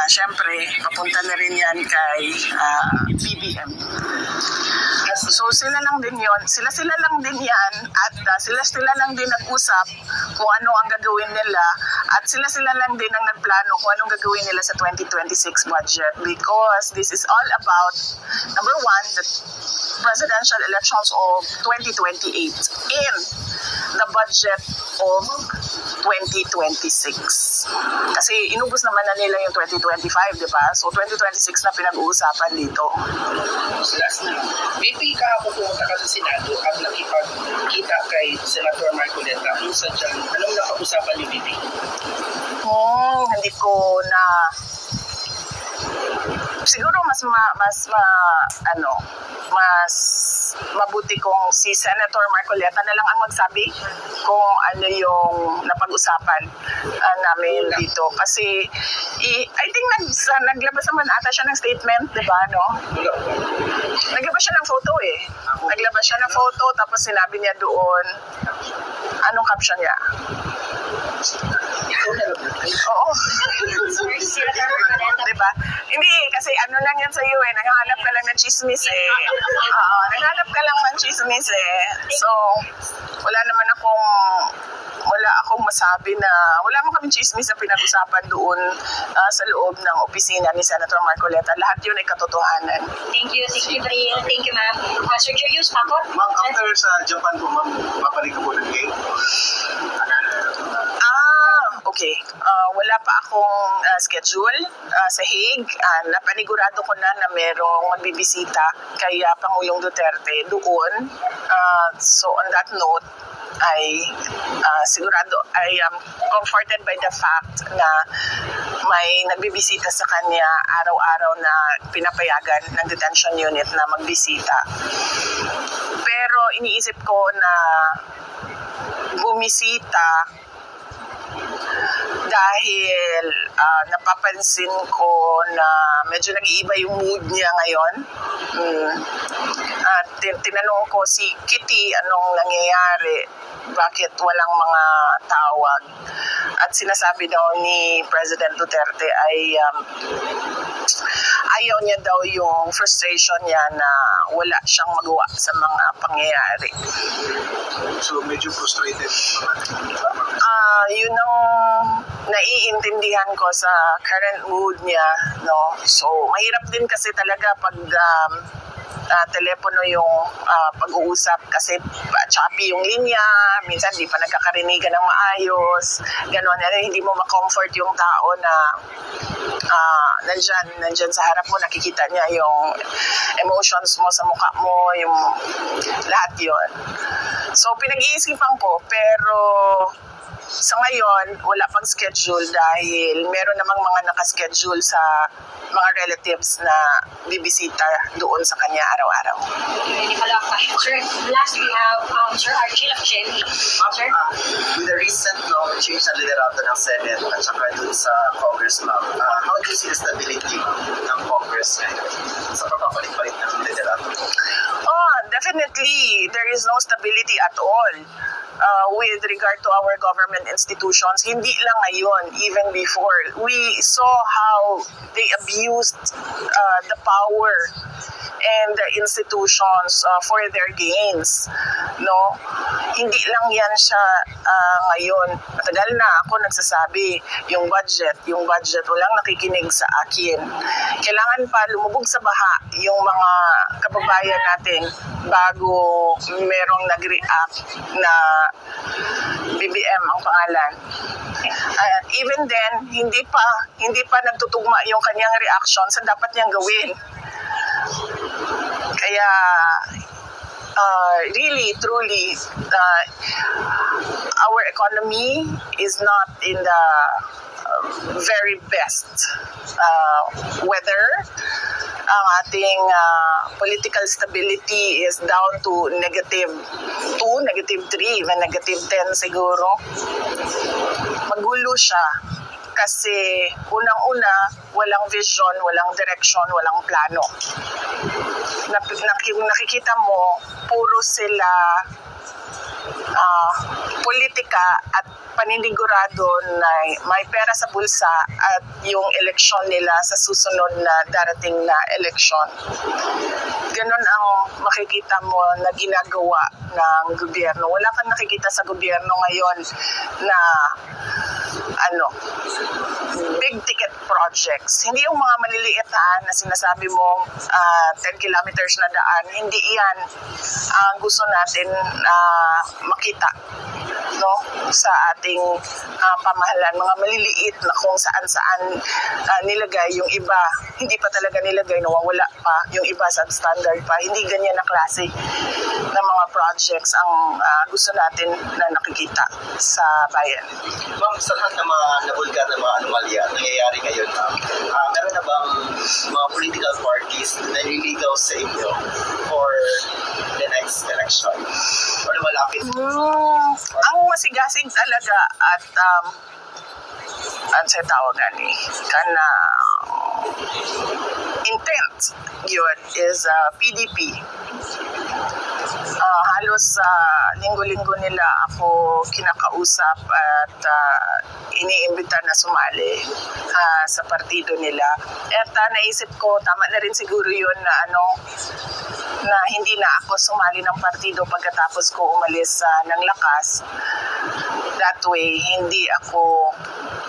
Siyempre, papunta na rin yan kay BBM. So sila lang din yon, sila lang din yan, at sila lang din nag-usap kung ano ang gagawin nila, at sila lang din ang nagplano kung anong gagawin nila sa 2026 budget, because this is all about, number one, the presidential elections of 2028 and the budget of 2026. Kasi inubos naman na nila yung 2025, di ba? So 2026 na pinag-uusapan dito. Last na, maybe kahapon pumunta ka sa Senado at nakipagkita kay Senator Marcoleta. Ano sa dyan? Anong napag-usapan ni Bibi? Hindi ko na... Siguro mas mabuti kung si Senator Marcoleta na lang ang magsabi kung ano yung napag-usapan namin dito. Kasi I think naglabas naman ata siya ng statement, di ba, no? Naglabas siya ng photo eh. Naglabas siya ng photo, tapos sinabi niya doon, anong caption niya? Oo. Diba? Hindi, kasi ano lang yan sa'yo eh. Naghahanap ka lang ng chismis eh. Naghahanap ka lang ng chismis eh. So, wala akong masabi na, wala mo kaming chismis na pinag-usapan doon sa loob ng opisina ni Senator Marcoleta. Lahat yun ay katotohanan. Thank you, Secretary. Thank you, ma'am. Sir Julius, Paco? Ma'am, after sa Japan po, ma'am, babalik ka po ng game. Okay. Wala pa akong schedule sa Hague. Napanigurado ko na merong magbibisita kay Pangulong Duterte doon. So on that note, sigurado I am comforted by the fact na may nagbibisita sa kanya araw-araw na pinapayagan ng detention unit na magbisita. Pero iniisip ko na bumisita dahil napapansin ko na medyo nag-iiba yung mood niya ngayon. At tinanong ko si Kitty anong nangyayari, bakit walang mga tawag. At sinasabi daw ni President Duterte ay ayaw niya daw yung frustration niya na wala siyang magawa sa mga pangyayari. So medyo frustrated. Yun ang naiintindihan ko sa current mood niya, no? So mahirap din kasi talaga pag telepono yung pag-uusap kasi choppy yung linya, minsan di pa nagkakarinigan ng maayos, gano'n. Hindi mo ma-comfort yung tao na nandyan sa harap mo, nakikita niya yung emotions mo sa mukha mo, yung lahat yun. So pinag-iisipan ko, pero sa ngayon, wala pang schedule dahil meron namang mga nakaschedule sa mga relatives na bibisita doon sa kanya araw-araw. Any follow-up question, sir? Last, we have Sir Archie Lacchemi. Sir? With the recent change ng liderato ng Senate at saka dun sa Congress, ma'am, how do you see the stability ng Congress sa pagpapalit-palit ng liderato? Definitely, there is no stability at all with regard to our government institutions. Hindi lang ngayon, even before. We saw how they abused the power and the institutions for their gains. No? Hindi lang yan siya ngayon. Matagal na ako nagsasabi, yung budget, walang nakikinig sa akin. Kailangan pa lumubog sa baha yung mga kababayan natin bago merong nag-react na BBM ang pangalan. Even then, hindi pa nagtutugma yung kanyang reaction sa dapat niyang gawin. Kaya really, truly, our economy is not in the very best weather. Ang ating political stability is down to -2, -3, even -10 siguro. Magulo siya kasi unang-una, walang vision, walang direction, walang plano. Nakikita mo, puro sila politika at paninigurado na may pera sa bulsa at yung eleksyon nila sa susunod na darating na eleksyon. Ganon ang makikita mo na ginagawa ng gobyerno. Wala kang nakikita sa gobyerno ngayon na big ticket projects. Hindi yung mga maliliit na sinasabi mo 10 kilometers na daan. Hindi yan ang gusto natin makita, no, sa ating pamahalaan. Mga maliliit na kung saan-saan nilagay, yung iba hindi pa talaga nilagay, nawawala pa, yung iba substandard pa. Hindi ganyan na klase na mga projects ang gusto natin na nakikita sa bayan. Ma'am, sa lahat ng mga nabulgar na mga anomalya nangyayari ngayon, meron na bang mga political parties na naliligaw sa inyo for the next election? O na malapit? Ang masigasig talaga at ang sa tawagan kana intent yun is PDP. Halos linggo-linggo nila ako kinakausap at iniimbita na sumali sa partido nila. At naisip ko, tama na rin siguro yun na na hindi na ako sumali ng partido pagkatapos ko umalis ng lakas. That way, hindi ako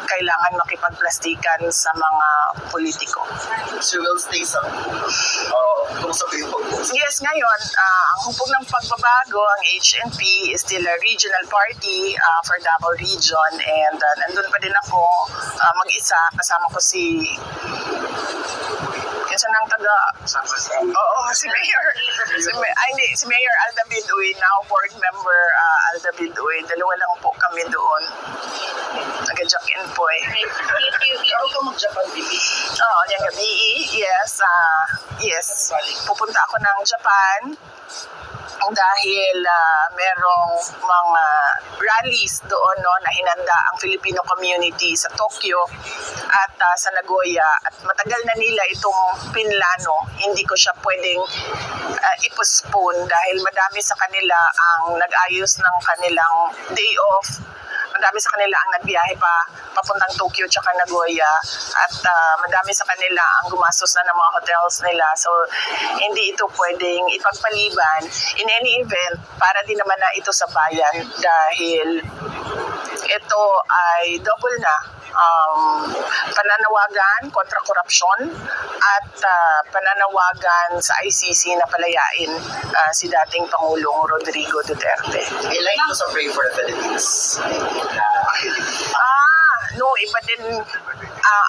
kailangan makipagplastikan sa mga politiko. So you will stay sa kung sabihin po? Yes, ngayon, ang hupog ng pagbabago, ang HNP is still a regional party for Davao Region, and nandun pa din ako mag-isa, kasama ko si kasi nang si Mayor. Si Mayor Alda Biduy, now board member Alda Biduy. Dalawa lang po kami doon. Nag-jack-in po eh. Ikaw ka mag-Japan, Bibi? Oo, yung gabi. Yes. Yes. Pupunta ako ng Japan dahil merong mga rallies doon na hinanda ang Filipino community sa Tokyo at sa Nagoya, at matagal na nila itong pinlano. Hindi ko siya pwedeng i-postpone dahil madami sa kanila ang nag-ayos ng kanilang day off. Madami sa kanila ang nagbiyahe papuntang Tokyo tsaka Nagoya, at madami sa kanila ang gumastos na ng mga hotels nila. So, hindi ito pwedeng ipagpaliban. In any event, para din naman na ito sa bayan dahil ito ay double na pananawagan kontra korupsyon at pananawagan sa ICC na palayain si dating Pangulong Rodrigo Duterte. Like to sa Pray for the Philippines. No, iba din.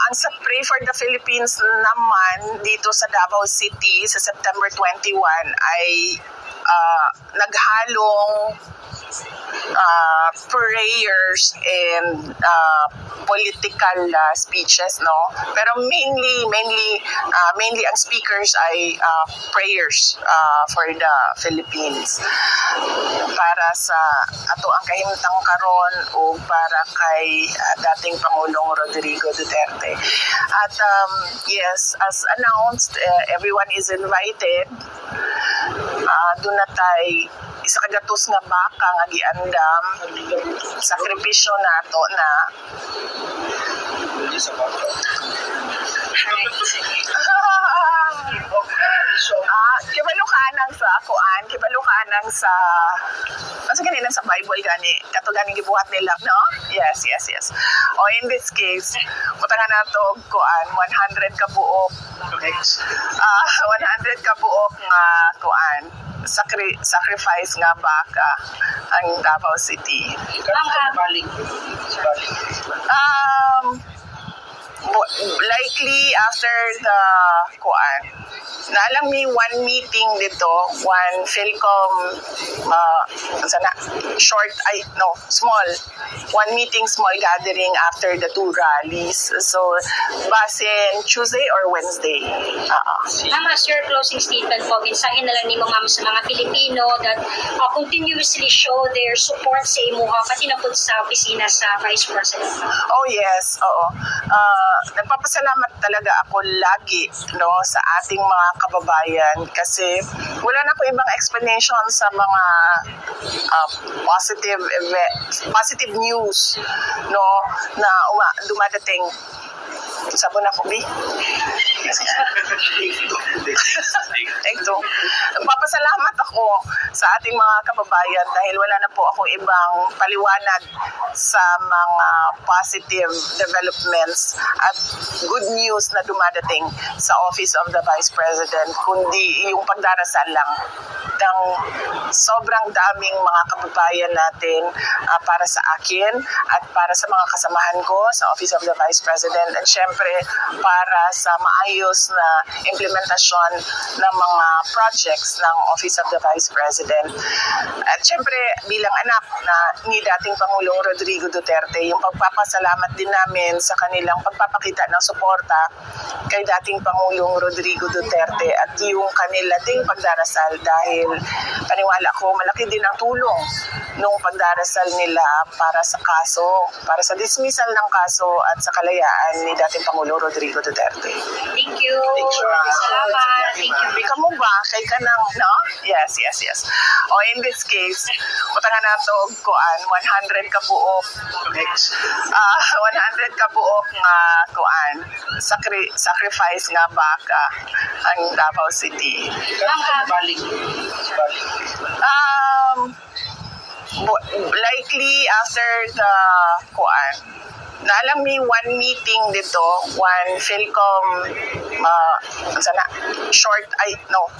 Ang sa Pray for the Philippines naman dito sa Davao City sa September 21 ay naghalong prayers and political speeches, no? Pero mainly ang speakers ay prayers for the Philippines para sa ato ang kahimtang karon o para kay dating Pangulong Rodrigo Duterte. At yes, as announced, everyone is invited. Doon na tayo isa kagatos nga baka nga giandam, sakripisyo nato na kibalo ka nang sa kuan, kibalo ka nang sa ganinang sa Bible gani, kato ganing gibuhat nila, no? Yes. O in this case, butangan nato kuan 100 ka buok 100 ka buok nga kuan sacrifice nga baka ang Davao City. Likely after the kuan. Naalang mi one meeting dito, one Philcom small one meeting, small gathering after the two rallies. So basin Tuesday or Wednesday. Ma'am, as your closing statement po, mensahe na lang ni ma'am sa mga Pilipino that continuously show their support sa imuha pati na po sa opisina sa Vice President. Oh yes, oo. Nagpapasalamat talaga ako lagi sa ating mga kababayan kasi wala na ako ibang explanation sa mga positive news na dumadating. Sabon ako, B. Ito. Nagpapasalamat ako sa ating mga kababayan dahil wala na po akong ibang paliwanag sa mga positive developments at good news na dumadating sa Office of the Vice President, kundi yung pagdarasal lang ng sobrang daming mga kababayan natin para sa akin at para sa mga kasamahan ko sa Office of the Vice President at syempre para sa maayos na implementasyon ng mga projects ng Office of the Vice President. At syempre bilang anak ni dating Pangulong Rodrigo Duterte, yung pagpapasalamat din namin sa kanilang pagpapakita ng suporta kay dating Pangulong Rodrigo Duterte at yung kanila ding pagdarasal dahil paniwala ko malaki din ang tulong nung pagdarasal nila para sa kaso, para sa dismissal ng kaso at sa kalayaan ni dating Pangulong Rodrigo Duterte. Thank you. Salamat. Thank you. Ikaw mo ba? Kay ka ng, no? Yes. In this case, utangan na ito, 100 ka buok. 100 ka buok nga, sacrifice nga baka ang Davao City. Balik. Likely after the naalam mi one meeting dito, one Philcom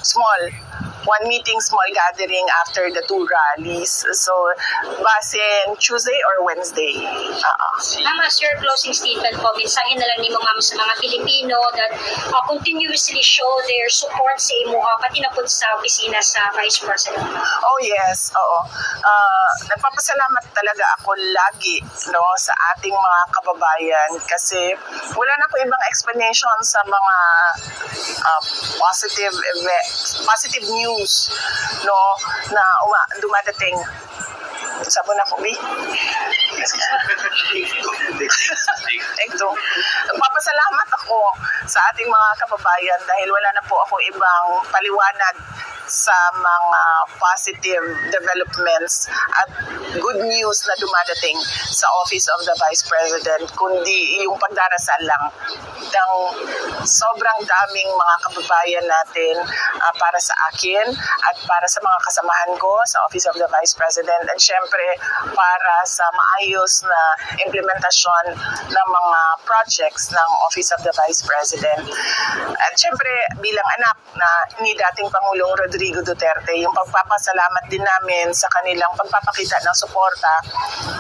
small one meeting, small gathering after the two rallies. So, basin Tuesday or Wednesday? Ma'am, as your closing statement po, mensahe na lang ni mo, ma'am, sa mga Pilipino that continuously show their support sa imuha, pati na po sa opisina sa Vice President. Oh yes, oo. Nagpapasalamat talaga ako lagi sa ating mga kababayan kasi wala na po ibang explanation sa mga positive news na dumadating. Sabon ako, B. Ito. Nagpapasalamat ako sa ating mga kababayan dahil wala na po akong ibang paliwanag sa mga positive developments at good news na dumadating sa Office of the Vice President, kundi yung pagdarasal lang ng sobrang daming mga kababayan natin para sa akin at para sa mga kasamahan ko sa Office of the Vice President at syempre para sa maayos na implementasyon ng mga projects ng Office of the Vice President. At syempre bilang anak ni dating Pangulong Rodrigo Duterte, yung pagpapasalamat din namin sa kanilang pagpapakita ng suporta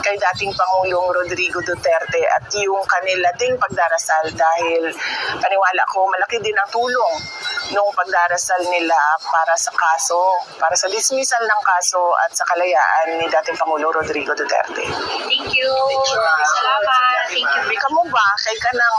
kay dating Pangulong Rodrigo Duterte at yung kanila ding pagdarasal dahil paniwala ko malaki din ang tulong nung pagdarasal nila para sa kaso, para sa dismissal ng kaso at sa kalayaan ni dating Pangulong Rodrigo Duterte. Thank you. Salamat. Thank you. Ikaw mo ba? Kay ka ng